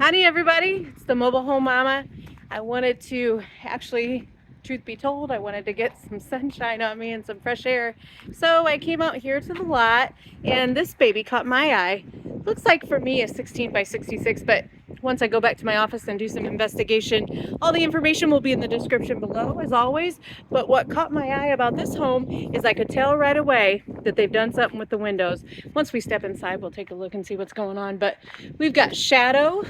Howdy everybody, it's the mobile home mama. I wanted to actually, truth be told, I wanted to get some sunshine on me and some fresh air. So I came out here to the lot and this baby caught my eye. Looks like for me a 16 by 66, but once I go back to my office and do some investigation, all the information will be in the description below as always. But what caught my eye about this home is I could tell right away that they've done something with the windows. Once we step inside, we'll take a look and see what's going on. But we've got shadow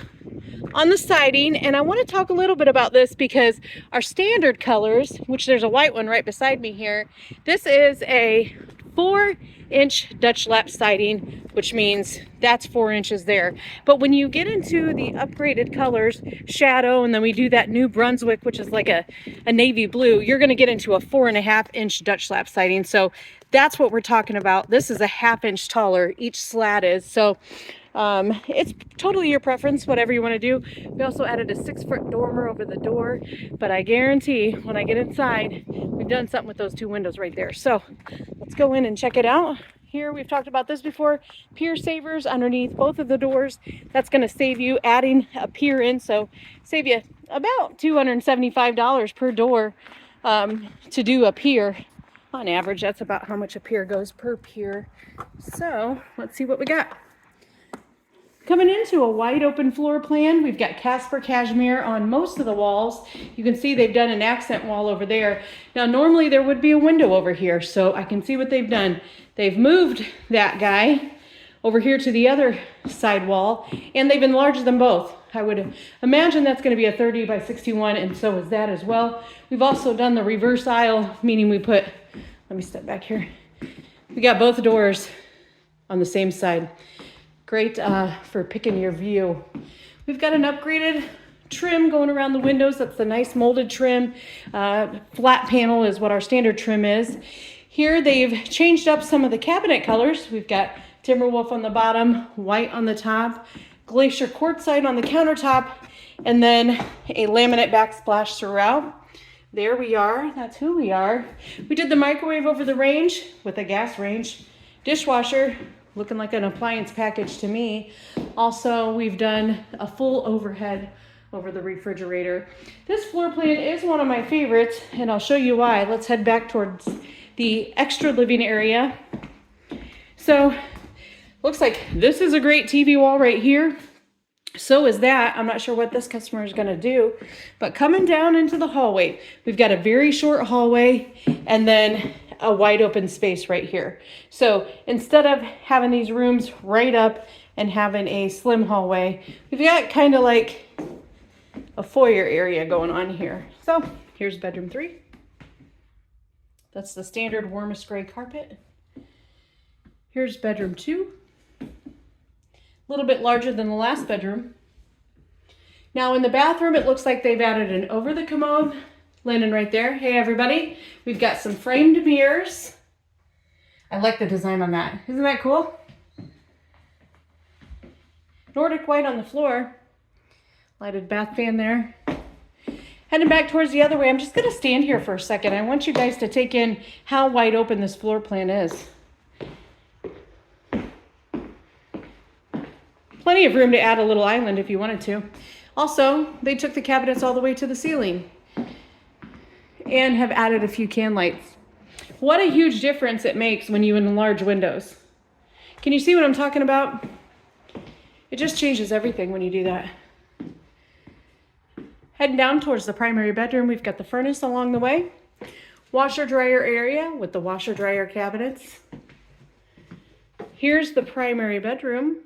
on the siding, and I want to talk a little bit about this because our standard colors, which there's a white one right beside me here, this is a 4-inch Dutch lap siding, which means that's 4 inches there. But when you get into the upgraded colors, shadow, and then we do that New Brunswick, which is like a navy blue, you're going to get into a 4.5-inch Dutch lap siding. So that's what we're talking about. This is a 1/2 inch taller, each slat is. So it's totally your preference, whatever you want to do. We also added a 6-foot dormer over the door, but I guarantee when I get inside, we've done something with those 2 windows right there. So let's go in and check it out. Here, we've talked about this before, pier savers underneath both of the doors. That's going to save you adding a pier in, so save you about $275 per door to do a pier. On average, that's about how much a pier goes per pier. So let's see what we got. Coming into a wide open floor plan, we've got Casper cashmere on most of the walls. You can see they've done an accent wall over there. Now normally there would be a window over here, so I can see what they've done. They've moved that guy over here to the other side wall, and they've enlarged them both. I would imagine that's going to be a 30 by 61, and so is that as well. We've also done the reverse aisle, meaning we put, let me step back here. We got both doors on the same side. Great for picking your view. We've got an upgraded trim going around the windows. That's the nice molded trim. Flat panel is what our standard trim is. Here they've changed up some of the cabinet colors. We've got Timberwolf on the bottom, white on the top, glacier quartzite on the countertop, and then a laminate backsplash throughout. There we are. That's who we are. We did the microwave over the range with a gas range. Dishwasher, looking like an appliance package to me. Also, we've done a full overhead over the refrigerator. This floor plan is one of my favorites, and I'll show you why. Let's head back towards the extra living area. So, looks like this is a great TV wall right here. So is that. I'm not sure what this customer is going to do, but coming down into the hallway, we've got a very short hallway and then a wide open space right here. So instead of having these rooms right up and having a slim hallway, we've got kind of like a foyer area going on here. So here's bedroom 3. That's the standard warmest gray carpet. Here's bedroom 2. A little bit larger than the last bedroom. Now in the bathroom, it looks like they've added an over the commode linen right there. Hey everybody, we've got some framed mirrors. I like the design on that. Isn't that cool? Nordic white on the floor. Lighted bath fan there. Heading back towards the other way, I'm just gonna stand here for a second. I want you guys to take in how wide open this floor plan is. Plenty of room to add a little island if you wanted to. Also, they took the cabinets all the way to the ceiling and have added a few can lights. What a huge difference it makes when you enlarge windows. Can you see what I'm talking about? It just changes everything when you do that. Heading down towards the primary bedroom, we've got the furnace along the way. Washer dryer area with the washer dryer cabinets. Here's the primary bedroom.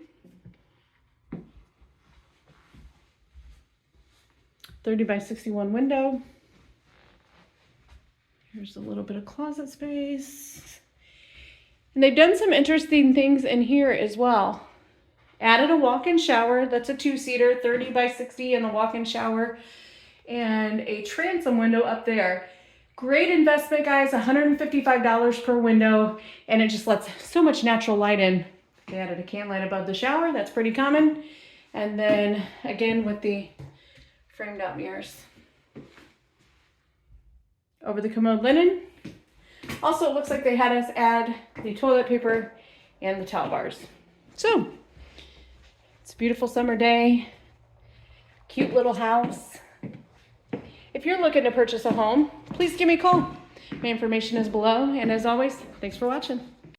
30 by 61 window. Here's a little bit of closet space. And they've done some interesting things in here as well. Added a walk-in shower. That's a 2-seater, 30 by 60 and a walk-in shower. And a transom window up there. Great investment, guys. $155 per window. And it just lets so much natural light in. They added a can light above the shower. That's pretty common. And then again with the framed out mirrors. Over the commode linen. Also, it looks like they had us add the toilet paper and the towel bars. So, it's a beautiful summer day. cute little house. If you're looking to purchase a home, please give me a call. My information is below, and as always, thanks for watching.